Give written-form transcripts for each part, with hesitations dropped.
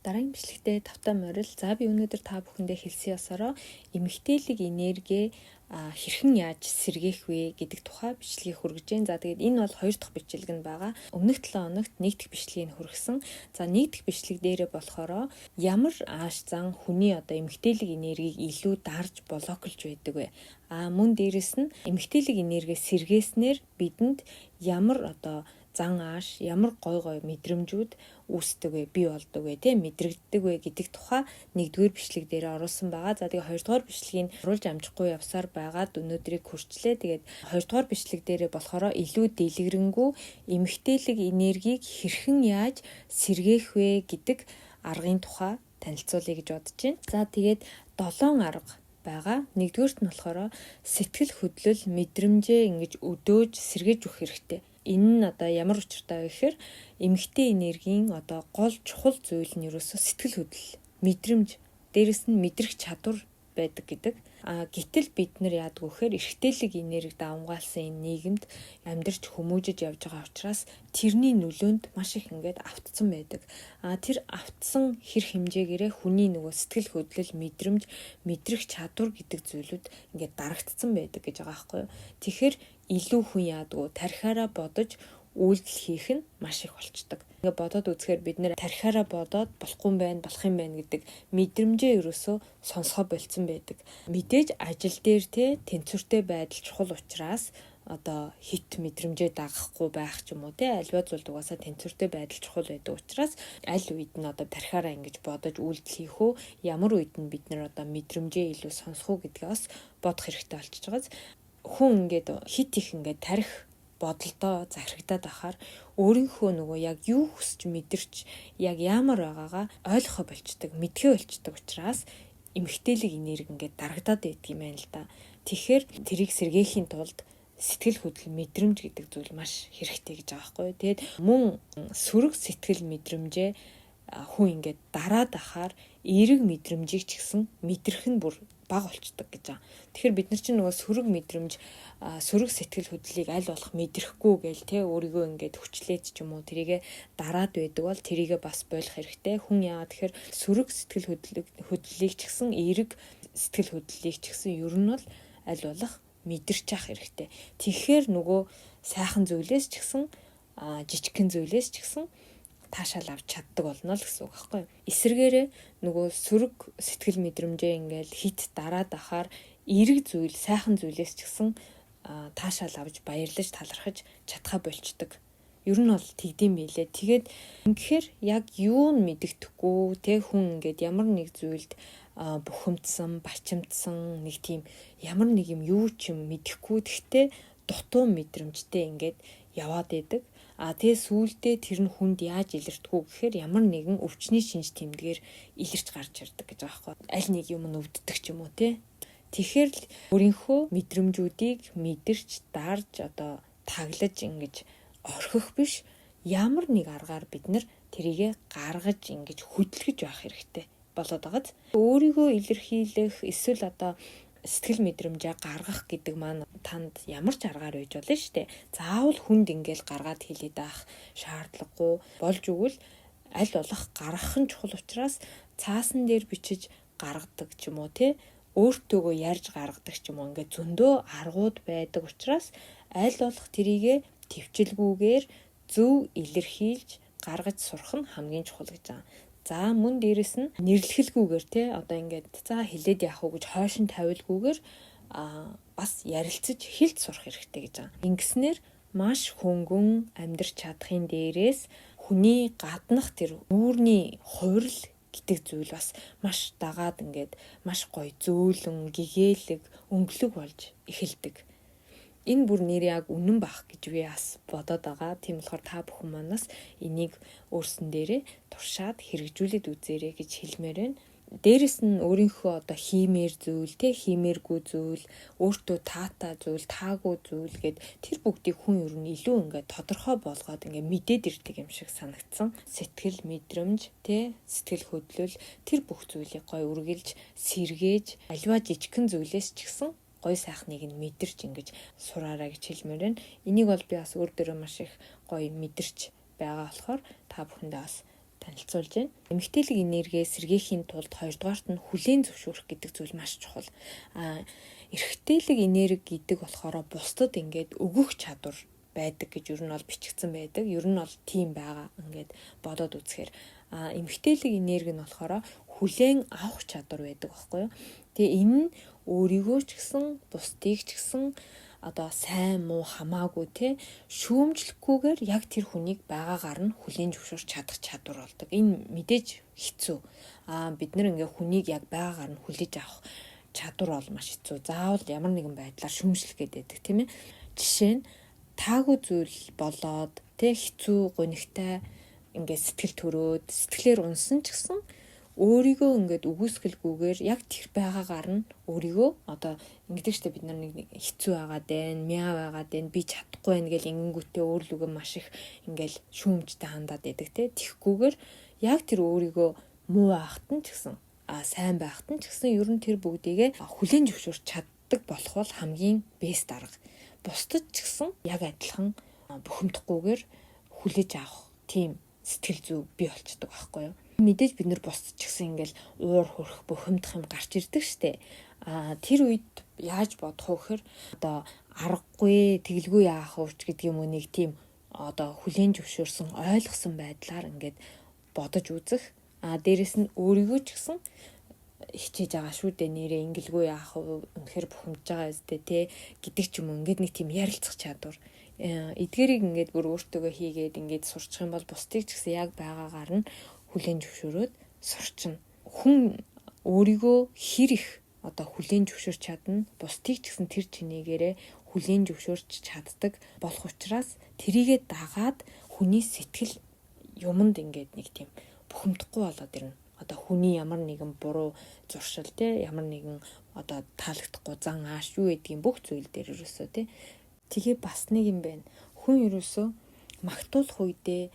Дараагийн бичлэгтээ тавтай морил. За би өнөөдөр та бүхэндээ хэлсэн ёсороо эмэгтэйлэг энерги хэрхэн яаж сэргээх вэ гэдэг тухай бичлэгийг хүргэж байна. За тэгээд энэ бол 2 дахь бичлэг нь байгаа. Өмнөх 7 хоногт 1 дахь бичлэгийг хүргэсэн. За 1 дахь бичлэг дээрээ болохоро ямар ааш зан хүний эмэгтэйлэг энергийг илүү дарж блоклж байдаг вэ? Мөн дээрэс нь эмэгтэйлэг энерги сэргээснээр бидэнд ямар зан ааш, ямар гой мэдрэмжүүд үүсдэг вэ, бий болдог вэ, мэдрэгддэг вэ гэдэг тухай 1-р бичлэг дээр оруулсан байгаа. За тэгээ 2-р бичлэгийг оруулж амжихгүй явсаар байгаад өнөөдрийг хүрчлээ. Тэгээд 2-р бичлэг дээрээ болохоор илүү дэлгэрэнгүй эмэгтэйлэг энергийг хэрхэн яаж сэргээх вэ гэдэг аргын тухай танилцуулъя гэж бодож байна. За тэгээд 7 арга байгаа. 1-р нь болохоор сэтгэл хөдлөл, мэдрэмжээ ингэж өдөөж сэргээж өгөх хэрэгтэй. Энэ нь ямар учиртай вэ гэхээр эмэгтэй энергийн гол чухал зүйл нь ерөөсөө сэтгэл хөдлөл, мэдрэмж, дээрэс нь мэдрэх чадвар байдаг гэдэг. Гэтэл бид нар яадаг вэ гэхээр эрэгтэйлэг энерги давмгаалсан энэ нийгэмд амьдарч хүмүүжиж явж байгаа учраас тэрний нөлөөнд маш их автцсан байдаг. Тэр автсан хэр хэмжээгээрээ хүний сэтгэл хөдлөл, мэдрэмж, мэдрэх чадвар гэдэг зүйлүүд дарагдцсан байдаг гэж байгаа байхгүй юу. Тэгэхээр илүү хүн яадаг, тархиараа бодож үйлдэл хийх нь маш их болчдөг. Бодоод үзэхээр бид нэр тархиараа бодоод болох юм байна гэдэг мэдрэмжээ ерөөсөө сонсгоо болцсон байдаг. Мэдээж ажил дээр тэнцвэртэй байдал чухал учраас хит мэдрэмжээ дагахгүй байх ч юм уу альва зүйлд угаасаа тэнцвэртэй байдал чухал байдаг учраас аль үед нь тархиараа ингэж бодож үйлдэл хийх үү, ямар үед нь бид нэр мэдрэмжээ илүү сонсох уу гэдгээ бас бодох хэрэгтэй болчихж байгааз. Хүн хит их тарих бодолдоо захирагдаад ахаар өөрийнхөө яг юу хүсч мэдэрч яг ямар байгаагаа ойлгохоо болчдөг, мэдхээ болчдөг учраас эмэгтэйлэг энерги дарагдаад байдаг юм байна л да. Тэгэхээр тэрийг сэргээхийн тулд сэтгэл хөдлөл, мэдрэмж гэдэг зүйл маш хэрэгтэй гэж байгаа байхгүй юу. Тэгээд мөн сөрөг сэтгэл мэдрэмжээ хүн дараад ахаар эерэг мэдрэмжийг ч гэсэн мэдрэх нь бүр бага болчдөг гэж байгаа. Тэгэхээр бид нар чинь сөрөг мэдрэмж, сөрөг сэтгэл хөдлөлийг аль болох мэдрэхгүй гээл өөрийгөө хүчлээд ч юм уу тэрийгэ дараад байдаг бол тэрийгэ бас болох хэрэгтэй. Хүн яагаад тэгэхээр сөрөг сэтгэл хөдлөлийг ч гэсэн эерэг сэтгэл хөдлөлийг ч гэсэн ер нь бол аль болох мэдэрч явах хэрэгтэй. Тэгэхээр сайхан зүйлээс ч гэсэн жижигхэн зүйлээс ч гэсэн таашаал авч чаддаг болно л гэсэн үг байхгүй юу. Эсвэргээрээ сөрөг сэтгэл мэдрэмжээ хит дараад ахаар эерэг зүйл, сайхан зүйлээс ч гэсэн таашаал авч баярлаж талархаж чадхаа болчдөг. Ер нь бол тэгдэм билээ. Тэгээд ингэхээр яг юу нь мэддэхгүй хүн ямар нэг зүйлд бухимдсан, бачимдсан нэг тийм ямар нэг юм юу ч юм мэдэхгүй гэхдээ дутуу мэдрэмжтэй яваад идэг. Тэгээ сүүлдээ тэр нь хүнд яаж илэрдэггүй гэхээр ямар нэгэн өвчний шинж тэмдгээр илэрч гарч ирдэг гэж байгаа байхгүй. Аль нэг юм нь өвддөг ч юм уу Тэгэхээр л өөрийнхөө мэдрэмжүүдийг мэдэрч дарж таглаж ингэж орхих биш, ямар нэг аргаар бид нар тэрийгэ гаргаж ингэж хөдөлгөж байх хэрэгтэй болоод байгааз. Өөрийгөө илэрхийлэх эсвэл сэтгэл мэдрэмжээ гаргах гэдэг маань танд ямар ч аргаар байж болно шүү дээ. Заавал хүнд гаргаад хэлээд байх шаардлагагүй болж өгвөл аль болох гаргах нь чухал учраас цаасан дээр бичиж гаргадаг ч юм уу өөртөөгөө ярьж гаргадаг ч юм уу зөндөө аргууд байдаг учраас аль болох тэрийгэ төвчлгүйгээр зөв илэрхийлж гаргаж сурах нь хамгийн чухал гэж байна. За мөн дээрэс нь нэрлэхэлгүйгээр хэлээд яах вэ гэж хойшин тавилгүйгээр бас ярилцаж хэлж сурах хэрэгтэй гэж байна. Ингэснээр маш хөнгөн амьдрч чадахын дээрээс хүний гаднах тэр үүрний хувирал гэдэг зүйл бас маш дагаад маш гоё зөөлөн, гэгээлэг, өнгөлөг болж эхэлдэг. Энэ бүр нэр яг үнэн бах гэж би бас бодоод байгаа. Тийм болохоор та бүхэн манаас энийг өөрсөн дээрээ туршаад хэрэгжүүлээд үзээрэй гэж хэлмээр байна. Дээрэс нь өөрийнхөө хиймээр зүйл, хиймээргүй зүйл, өөртөө таатай зүйл, таагүй зүйл гэд тэр бүгдийг хүн ер нь илүү тодорхой болгоод мэдээд ирдэг юм шиг санагдсан. Сэтгэл мэдрэмж, сэтгэл хөдлөл тэр бүх зүйлийг гоё үргэлж сэргээж, аливаа жижигхэн зүйлээс ч гэсэн гой сайхныг нь мэдэрч сураарай гэж хэлмээр байна. Энийг бол би бас өөр дөрөө маш их гоё мэдэрч байгаа болохоор та бүхэндээ бас танилцуулж байна. Эмэгтэйлэг энерги сэргээхийн тулд хоёрдугаарт нь хүлээн зөвшөөрөх гэдэг зүйл маш чухал. Эрэгтэйлэг энерги гэдэг болохоор бусдад ингээд өгөх чадвар байдаг гэж ер нь бол бичигдсэн байдаг. Ер нь бол тийм байгаа ингээд бодоод үзэхээр эмэгтэйлэг энерги нь болохоор хүлээн авах чадвар байдаг байхгүй юу? Тэгээ энэ нь өөрийгөө ч гэсэн бусдыг ч гэсэн одоо сайн муу хамаагүй те шүүмжлэхгүйгээр яг тэр хүнийг байгаагаар нь хүлээн зөвшөөрч чадах чадвар болдог. Энэ мэдээж хэцүү. Бид нэр ингээ хүнийг яг байгаагаар нь хүлээж авах чадвар бол маш хэцүү. Заавал ямар нэгэн байдлаар шүүмжлэх гэдэг тийм ээ. Жишээ нь таагүй зүйл болоод те хэцүү гонигтай ингээ сэтгэл төрөөд сэтгэлээр унсан ч гэсэн өөрийгөө ингээд үгүйсгэлгүйгээр яг тэр байгаагаар нь өөрийгөө одоо ингэдэг штэ бид нар нэг хэцүү байгаад байна, мяа байгаад байна, би чадахгүй байна гэл ингэнгүүтээ өөрлөгөө маш их ингээл шүүмжтэй хандаад байдаг те. Тихгүйгээр яг тэр өөрийгөө муу байхад нь ч гэсэн сайн байхад нь ч гэсэн ер нь тэр бүгдийгээ хүлээн зөвшөөрч чаддаг болох бол хамгийн бэст арга. Бусдад ч гэсэн яг адилхан бухимдахгүйгээр хүлээж авах тийм сэтгэл зүй бий болчдөг байхгүй юу? Мэдээж бид нар бусдад ч гэсэн ингээл уур хөрөх, бухимдах юм гарч ирдэг штэ. Тэр үед яаж бодох вэ гэхээр одоо аргагүй, тэглгүй яах вэ гэдэг юм уу нэг тийм одоо хүлээн зөвшөөрсөн, ойлгосон байдлаар ингээд бодож үзэх. Дээрэс нь өөрийгөө ч гэсэн хичээж байгаа шүү дээ нэрээ ингэлгүй яах вэ үнэхээр бухимдж байгаа үстэй те гэдэг ч юм уу ингээд нэг тийм ярилцах чадвар. Эдгээрийг ингээд бүр өөртөөгөө хийгээд ингээд сурчих юм бол бусдыг ч гэсэн яг байгаагаар нь хүлээн зөвшөөрөөд сурчна. Хүн өөрийгөө хэр их одоо хүлээн зөвшөөрч чадна, бусдыг ч гэсэн тэр чинээгээрээ хүлээн зөвшөөрч чаддаг болох учраас тэрийгэ дагаад хүний сэтгэл юмд ингээд нэг тийм бухимдахгүй болоод ирнэ. Одоо хүний ямар нэгэн буруу зуршил те ямар нэгэн одоо таалагдахгүй зан ааш юу гэдгийг бүх зүйл дээр ерөөсөө те. Тэгээ бас нэг юм байна. Хүн ерөөсөө магтуулах үедээ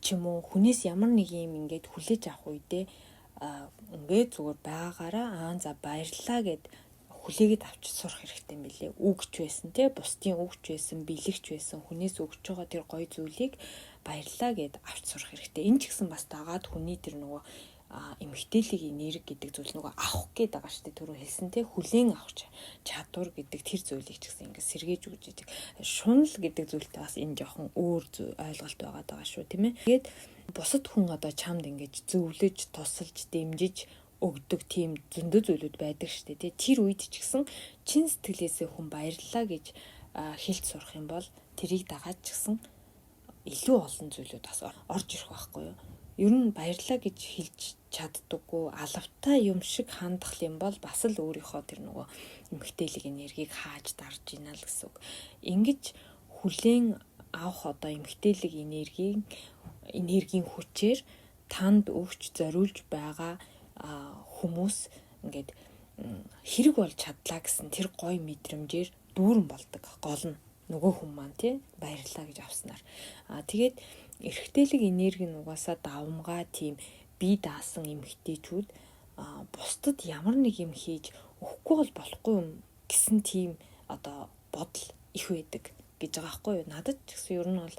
ч юм уу хүнээс ямар нэг юм ингээд хүлээж авах үедээ ингээд зүгээр байгаагаараа за баярлалаа гэд хүлээгээд авч сурах хэрэгтэй юм билээ. Үгч байсан те бусдын үгч байсан, бэлэгч байсан хүнээс өгч байгаа тэр гоё зүйлийг баярлалаа гэд авч сурах хэрэгтэй. Энэ ч гэсэн бас дагаад хүний тэр нөгөө эмэгтэйлэг энерги гэдэг зүйл нөгөө авах гээд байгаа шүү дээ. Түрүү хэлсэн те хүлээн авах чадвар гэдэг тэр зүйлийг ч гэсэн ингээд сэргээж өгч идэг. Шунал гэдэг зүйлтэй бас энэ жоохон өөр ойлголт байгаа шүү тийм ээ. Тэгээд бусад хүн одоо чамд ингээд зөвлөж, тусалж, дэмжиж өгдөг тийм зөндөө зүйлүүд байдаг шүү дээ. Тэр үед ч гэсэн чин сэтгэлээсээ хүн баярлалаа гэж хэлж сурах юм бол тэрийг дагаад ч гэсэн илүү олон зүйлүүд бас орж ирэх байхгүй юу? Ер нь баярлалаа гэж хэлж чаддаггүй алавтай юм шиг хандах юм бол бас л өөрийнхөө тэр нөгөө эмэгтэйлэг энергийг хааж дарж ийна л гэсэн үг. Ингэж хүлээн авах одоо эмэгтэйлэг энергийн хүчээр танд өгч зориулж байгаа хүмүүс ингээд хэрэг болж чадлаа гэсэн тэр гоё мэдрэмжээр дүүрэн болдог. Гол нь нөгөө хүн маань тий баярлалаа гэж авснаар. Тэгээд эрэгтэйлэг энерги нь угаасаа давмгаа тийм бие даасан эмэгтэйчүүд бусдад ямар нэг юм хийж өгөхгүй бол болохгүй юм гэсэн тийм одоо бодол их байдаг гэж байгаа байхгүй юу. Надад ч гэсэн ер нь бол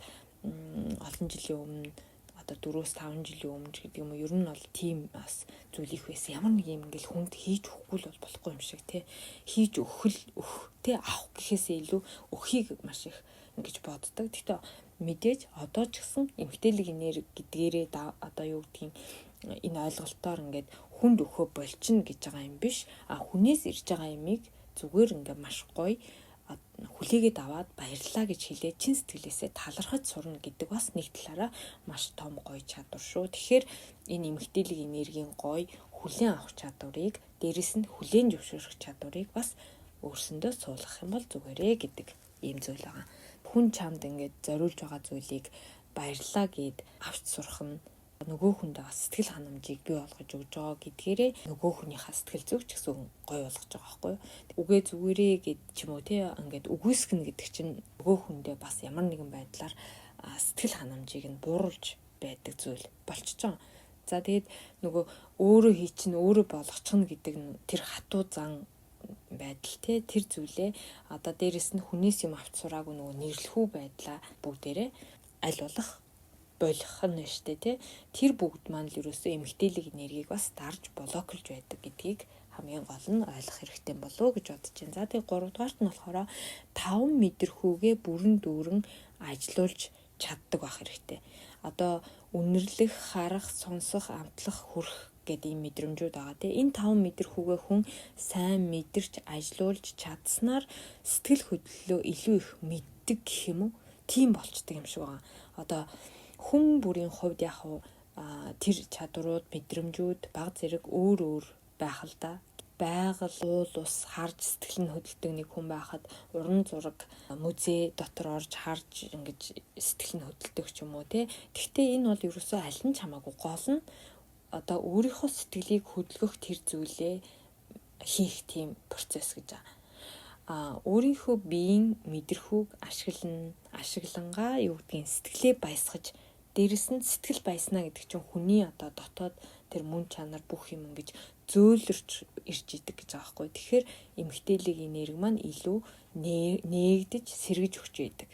олон жилийн өмнө одоо 4-5 жилийн өмнө гэдэг юм уу ер нь бол тийм бас зүйл их байсан. Ямар нэг юм ингээл хүнд хийж өгөхгүй л болохгүй юм шиг тий хийж өөх тий авах гэхээсээ илүү өхийг маш их ингэж боддог. Гэхдээ мэдээж одоо ч гэсэн эмэгтэйлэг энерги гэдгээрээ одоо юу гэдгийг энэ ойлголтоор ингээд хүнд өгөхө болчихно гэж байгаа юм биш. Хүнээс ирж байгаа ямиг зүгээр ингээд маш гоё хүлээгээд аваад баярлалаа гэж хэлээ чин сэтгэлээсээ талархаж сурна гэдэг бас нэг талаараа маш том гоё чадвар шүү. Тэгэхээр энэ эмэгтэйлэг энергийн гоё хүлээн авах чадварыг дээрэс нь хүлээн зөвшөөрөх чадварыг бас өөрсөндөө суулгах юм бол зүгээрээ гэдэг ийм зүйл байгаа. Хүн чамд ингээд зориулж байгаа зүйлийг баярлалаа гэд авч сурах нь нөгөө хүнд сэтгэл ханамжийг бий болгож өгж байгаа гэдгээрээ нөгөө хүнийхээ сэтгэл зүйч гэсэн гоё болгож байгаа байхгүй юу. Үгээ зүгээрээ гэд ч юм уу тий ингээд үгүйсгэн гэдэг чинь нөгөө хүндээ бас ямар нэгэн байдлаар сэтгэл ханамжийг нь бууруулж байдаг зүйл болчихж байгаа. За тэгээд нөгөө өөрөө хий чинь өөрөө болгочихно гэдэг нь тэр хатуу зан байдал тий тэр зүйлээ одоо дээрэс нь хүнээс юм авч сураагүй нөгөө нэрлэхүү байдлаа бүгдээрээ аль болох болох нь штэ тий. Тэр бүгд маань л ерөөсөө эмэгтэйлэг энергийг бас дарж блоклж байдаг гэдгийг хамгийн гол нь ойлгох хэрэгтэй болов уу гэж бодож байна. За тэгээ 3 дугаарт нь болохоор 5 мэдрэхүүгээ бүрэн дүүрэн ажилуулж чаддаг байх хэрэгтэй. Одоо үнэрлэх, харах, сонсох, амтлах, хүрэх гэдэг ийм мэдрэмжүүд байгаа тийм. Энэ 5 мэдрэхүүгээ хүн сайн мэдэрч ажилуулж чадсанаар сэтгэл хөдлөлөө илүү их мэддэг гэх юм уу? Тийм болчдөг юм шиг байгаа. Одоо хүн бүрийн хувьд яг тэр чадварууд, мэдрэмжүүд баг зэрэг өөр байх л да. Байгаль, уул ус харж сэтгэл нь хөдөлдөг нэг хүн байхад уран зураг, музей дотор орж харж ингэж сэтгэл нь хөдөлдөг ч юм уу тий. Гэхдээ энэ бол ерөөсөө аль нь ч хамаагүй гол нь одоо өөрийнхөө сэтгэлийг хөдөлгөх тэр зүйлээ хийх тийм процесс гэж байгаа. Өөрийнхөө биеийн мэдрэхүүг ашиглангаа юу гэдгийг сэтгэлээ баясгаж дээрэс нь сэтгэл баяснаа гэдэг чинь хүний одоо дотоод тэр мөн чанар бүх юм ингэж зөөлрч ирж идэг гэж байгаа байхгүй. Тэгэхээр эмэгтэйлэг энерги маань илүү нээгдэж сэргэж өгч идэг.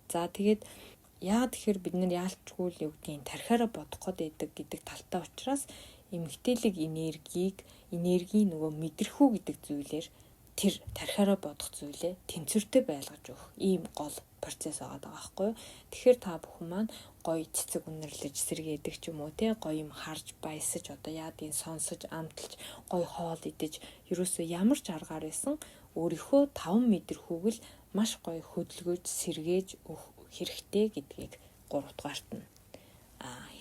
За тэгээд тэгэхээр бид нар яалчгүй л юу гэдгийг тархиараа бодох гээд байдаг гэдэг талтай учраас эмэгтэйлэг энергийн нөгөө мэдрэхүү гэдэг зүйлээр тэр тархиараа бодох зүйлээ тэнцвэртэй байлгаж өгөх ийм гол процесс байгаа байхгүй юу. Тэгэхээр та бүхэн маань гоё цэцэг үнэрлэж сэргээдэг ч юм уу тий, гоё юм харж баясаж одоо яадын сонсож амталж гоё хоол идэж ерөөсөө ямар ч аргаар байсан өөрийнхөө 5 мэдрэхүүг л маш гоё хөдөлгөж сэргээж өгөх хэрэгтэй гэдгийг 3 дугаарт нь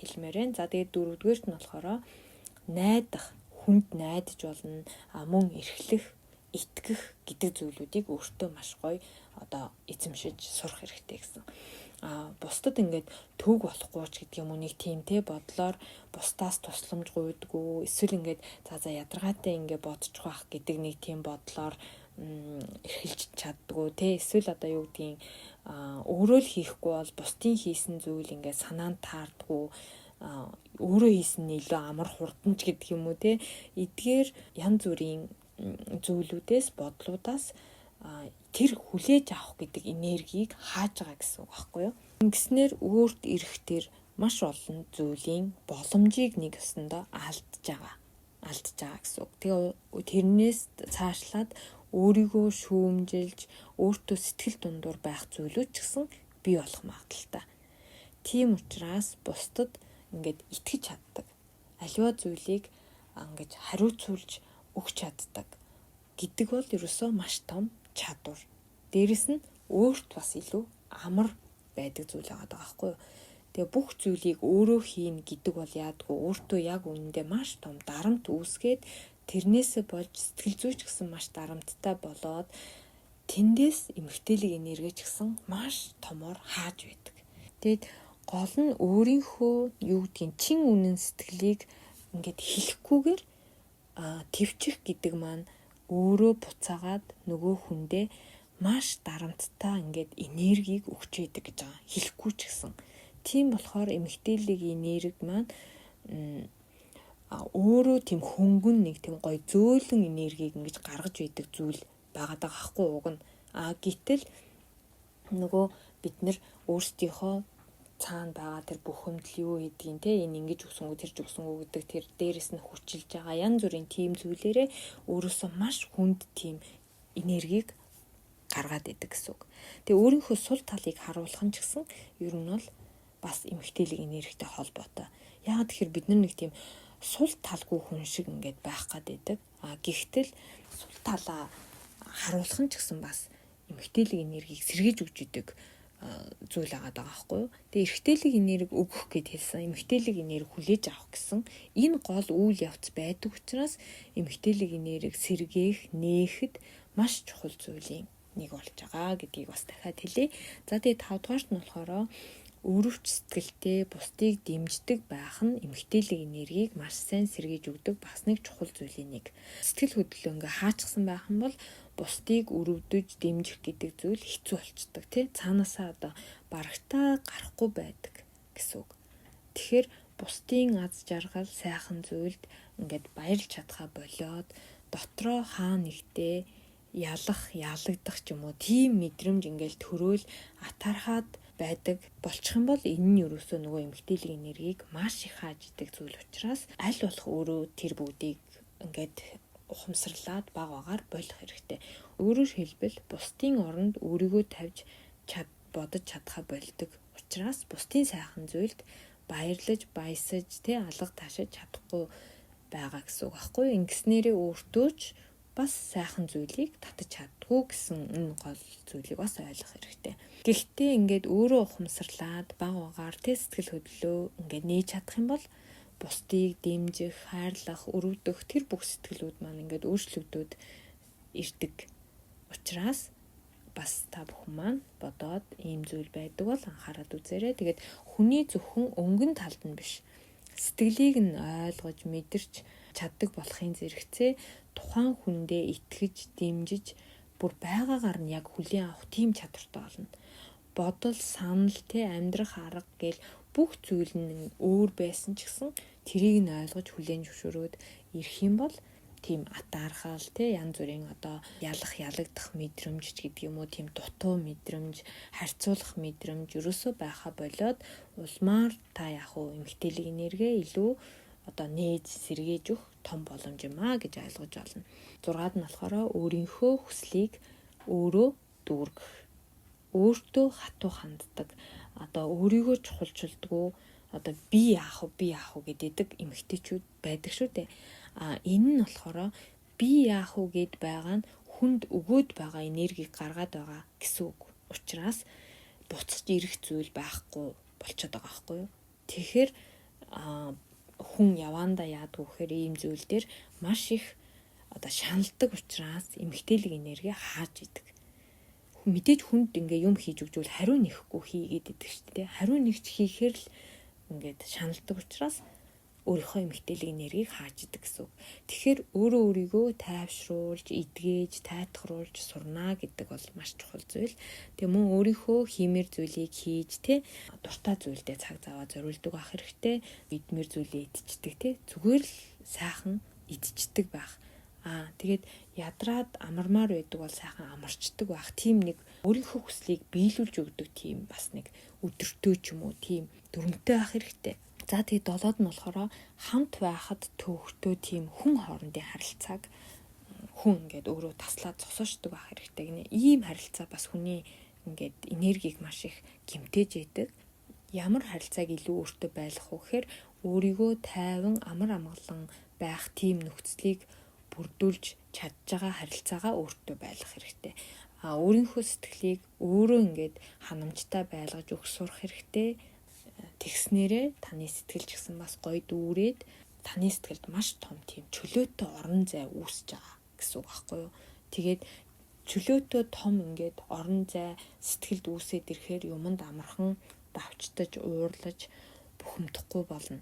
хэлмээр байна. За тэгээд 4 дугаарт нь болохоор найдах, хүнд найдаж болно, мөн эрхлэх, итгэх гэдэг зүйлүүдийг өөртөө маш гоё одоо эзэмшиж сурах хэрэгтэй гэсэн. Бусдад ингээд төг болохгүй ч гэдэг юм уу нэг тийм те бодлоор бусдаас тусламж гуйдаггүй эсвэл ингээд за ядаргаатай ингээд бодчих واخ гэдэг нэг тийм бодлоор эрхэлж чаддгүй те эсвэл одоо юу гэдгийг өөрөө л хийхгүй бол бусдын хийсэн зүйл ингээд санаанд таардгүй өөрөө хийсэн нь илүү амар хурданч гэдэг юм уу те эдгээр янз бүрийн зүйлүүдээс бодлуудаас тэр хүлээж авах гэдэг энергийг хааж байгаа гэсэн үг байхгүй юу? Ингэснээр өөрт ирэх тэр маш олон зүйлийн боломжийг нэг өсөндөө алдж байгаа гэсэн үг. Тэгээ тэрнээс цаашлаад өөрийгөө шүүмжилж, өөртөө сэтгэл дундуур байх зүйлүүд ч гэсэн бий болох магадaltaй. Тийм учраас бусдад ингээд итгэж чаддаг. Аливаа зүйлийг ингээд хариуцуулж өгч чаддаг гэдэг бол ерөөсөө маш том чадвар. Дээрэс нь өөрт бас илүү амар байдаг зүйл байгаа байхгүй юу? Тэгээ бүх зүйлийг өөрөө хийн гэдэг бол яадгүй өөртөө яг үнэндээ маш том дарамт үүсгээд тэрнээсээ болж сэтгэл зүйч гэсэн маш дарамттай болоод тэндээс эмэгтэйлэг энерги ч гэсэн маш томоор хааж байдаг. Тэгэд гол нь өөрийнхөө юу гэдгийг чин үнэн сэтгэлийг ингээд хэлэхгүйгээр твчих гэдэг маань өөрөө буцаагаад нөгөө хүндээ маш дарамттай ингээд энергийг өгч идэг гэж байгаа. Хэлэхгүй ч гэсэн. Тийм болохоор эмэгтэйлэг энерги маань өөрөө тийм хөнгөн нэг тийм гоё зөөлөн энергийг ингэж гаргаж идэг зүйл байгаад байгаа хгүй уг нь. Гэтэл нөгөө бид нар өөрсдийнхөө цаана байгаа тэр бүхэмдэл юу гэдгийг те энэ ингэж өгсөнгөө тэр ч өгсөнгөө гэдэг тэр дээрэс нь хүчилж байгаа янз бүрийн тийм зүйлээрээ өөрөөсөө маш хүнд тийм энергийг гаргаад идэг гэсэн үг. Тэгээ өөрийнхөө сул талыг харуулах нь ч гэсэн ер нь бол бас эмэгтэйлэг энергитэй холбоотой. Яагаад тэгэхээр бид нар нэг тийм сул талгүй хүн шиг ингээд байх гэдэг. Гэхдээ сул талаа харуулах нь ч гэсэн бас эмэгтэйлэг энергийг сэргээж өгч идэг зүйл байгаа байхгүй юу. Тэгээ эрэгтэйлэг энерги өгөх гэд хэлсэн. Эмэгтэйлэг энерги хүлээж авах гэсэн энэ гол үйл явц байдаг учраас эмэгтэйлэг энерги сэргээх, нээхэд маш чухал зүйлийн нэг болж байгаа гэдгийг бас дахиад хэлье. За тэгээ 5 дугаарт нь болохоор өрөвч сэтгэлтэй бусдыг дэмждэг байх нь эмэгтэйлэг энергийг маш сайн сэргээж өгдөг бас нэг чухал зүйлийн нэг. Сэтгэл хөдлөлөө ингээ хаачихсан байх юм бол бусдыг өрөвдөж дэмжих гэдэг зүйл хэцүү болчдөг тий. Цаанаасаа одоо барагтаа гарахгүй байдаг гэсэн үг. Тэгэхээр бусдын аз жаргал сайхан зүйлд ингээд баярлж чадхаа болоод дотроо хаа нэгтээ ялагдах ч юм уу тийм мэдрэмж ингээл төрөөл атархаад байдаг болчих юм бол энэ нь ерөөсөө нөгөө эмгтээлийн энергийг маш их хааж идэг зүйл учраас аль болох өөрөө тэр бүгдийг ингээд ухамсарлаад бага багаар болох хэрэгтэй. Өөрөөр хэлбэл бусдын оронд өөрийгөө тавьж бодож чадхаа болдог учраас бусдын сайхан зүйлд баярлаж, баясаж, алга таашиж чадахгүй байгаа гэсэн үг байхгүй юу? Ингэснээрээ өөртөө ч бас сайхан зүйлийг татаж чаддгүй гэсэн энэ гол зүйлийг бас ойлгох хэрэгтэй. Гэхдээ ингээд өөрөө ухамсарлаад бага багаар сэтгэл хөдлөлөө ингээд нээж чадах юм бол бусдыг дэмжих, хайрлах, өрөвдөх тэр бүх сэтгэлүүд маань ингээд өөрчлөгдөд ирдэг. Учираас бас та бүхэн маань бодоод ийм зүйл байдаг бол анхаарал үзээрэй. Тэгээд хүний зөвхөн өнгөн талд нь биш, сэтгэлийг нь ойлгож, мэдэрч чаддаг болохын зэрэгцээ тухайн хүндээ итгэж, дэмжиж, бүр байгаагаар нь яг хүлээн авах тийм чадвартай болно. Бодол, санал, амьдрах арга гэл бүх зүйл нь өөр байсан ч гэсэн тэрийг нь ойлгож хүлээн зөвшөөрөөд ирэх юм бол тийм атаархал, янз бүрийн ялах, ялагдах мэдрэмж гэдэг юм уу, тийм дутуу мэдрэмж, харьцуулах мэдрэмж ерөөсөө байхаа болоод улмаар та эмгтээлийн энергээ илүү нээж сэргээж өгөх том боломж юм аа гэж ойлгож байна. 6-ад нь болохоор өөрийнхөө хүслийг өөрөө дүүргэх. Өөртөө хатуу ханддаг. Өөрийгөө чухалчилдаггүй. Би яах вэ гэдэг эмгтээчүүд байдаг шүү дээ. Энэ нь болохоор би яах вэ гэд байгаа нь хүнд өгөөд байгаа энергийг гаргаад байгаа гэсэн үг. Учираас буцаж ирэх зүйл байхгүй болчиход байгаа байхгүй юу? Тэгэхээр хүн яваандаа яадаг вэхээр ийм зүйл дээр маш их шаналдаг учраас эмгтээлийн энерги хааж идэг. Мэдээж хүнд ингээ юм хийж өгжүүл хариу нэхгүй хийгээд идэг шүү дээ. Хариу нэгч хийхээр л ингээд шаналдаг учраас өөрийнхөө эмгтээлийн энергийг хааж идэг гэсэн үг. Тэгэхээр өөрийгөө тайвшруулж, эдгээж, тайтгаруулж сурнаа гэдэг бол маш чухал зүйл. Тэгээ мөн өөрийнхөө хиймээр зүйлийг хийж дуртай зүйлдээ цаг зав зориулдаг байх хэрэгтэй. Идмээр зүйлээ идчихдэг зүгээр л сайхан идчихдэг байх. Тэгээд ядраад амармаар байдаг бол сайхан амарчдаг байх. Тийм нэг өөрийнхөө хүслийг биелүүлж өгдөг тийм бас нэг өдөртөө ч юм уу тийм дүрмтэй байх хэрэгтэй. За тэгээд 7-д нь болохоор хамт байхад төвөгтөө тийм хүн хоорондын харилцааг хүн ингээд өөрөө таслаад зогсоочдөг байх хэрэгтэй гинэ. Ийм харилцаа бас хүний ингээд энергийг маш их гэмтээж идэг. Ямар харилцааг илүү өөртөө байлгах вэ гэхээр өөрийгөө тайван амар амгалан байх тийм нөхцөлийг бүрдүүлж чадж байгаа харилцаагаа өөртөө байлгах хэрэгтэй. Өөрийнхөө сэтгэлийг өөрөө ингээд ханамжтай байлгаж өгөх сурах хэрэгтэй. Тэгснээрээ таны сэтгэл ч гэсэн бас гоё дүүрээд таны сэтгэлд маш том тийм чөлөөтэй орон зай үүсэж байгаа гэсэн үг байхгүй юу? Тэгээд чөлөөтэй том ингээд орон зай сэтгэлд үүсээд ирэхээр юмд амархан давчтаж, уурлаж бухимдахгүй болно.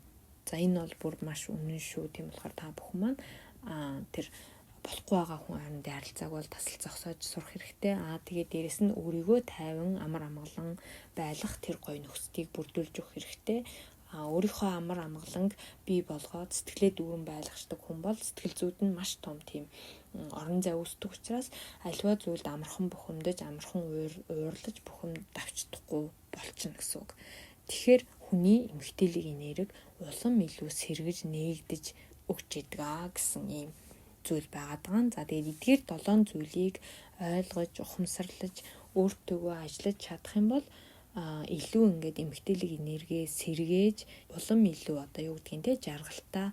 За энэ бол бүр маш үнэн шүү. Тийм болохоор та бүхэн маань тэр болохгүй байгаа хүн хоорондын харилцааг бол тасал зогсоож сурах хэрэгтэй. Тэгээд дээрэс нь өөрийгөө тайван амар амгалан байлгах тэр гоё нөхцөлийг бүрдүүлж өгөх хэрэгтэй. Өөрийнхөө амар амгаланг бий болгоод сэтгэлээ дүүрэн байлгачдаг хүн бол сэтгэл зүйд нь маш том тийм орон зай үүсдэг учраас аливаа зүйлд амархан бухимдаж, амархан уурлаж давчдахгүй болчихно гэсэн үг. Тэгэхээр хүний эмгтээлийн энерги улам илүү сэргэж, нээгдэж өгч идэг гэсэн ийм зүйл байгаад байгаа. За тэгээд эдгээр 7 зүйлийг ойлгож, ухамсарлаж, өөртөөгөө ажиллаж чадах юм бол илүү ингээд эмгтээлийн энергээ сэргээж, улам илүү жаргалтай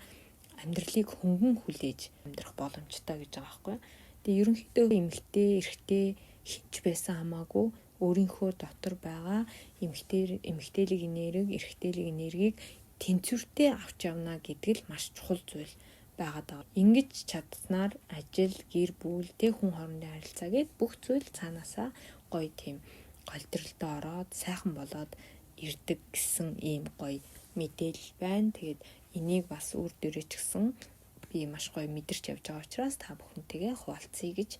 амьдралыг хөнгөн хүлээж амьдрах боломжтой гэж байгаа байхгүй. Тэгээд ерөнхийдөө эмгтээ, эрэгтэй хинч байсан хамаагүй өөрийнхөө дотор байгаа эмгтээлийн энерги, эрэгтэйлийн энергийг тэнцвэртэй авч явна гэдэг л маш чухал зүйл байгаад байгаа. Ингэж чадсанаар ажил, гэр бүл, хүн хоорондын харилцаа гээд бүх зүйл цаанаасаа гоё тийм голдролтой ороод сайхан болоод ирдэг гэсэн ийм гоё мэдээлэл байна. Тэгээд энийг бас үр дүрээ ч гэсэн би маш гоё мэдэрч явж байгаа учраас та бүхэнтэйгээ хуваалцъя гэж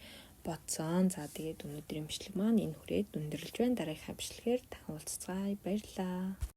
бодсон. За тэгээд өнөөдрийн бичлэг маань энэ хүрээд өндөрлөж байна. Дараагийнхаа бичлэгээр дахин уулзцгаая. Баярлалаа.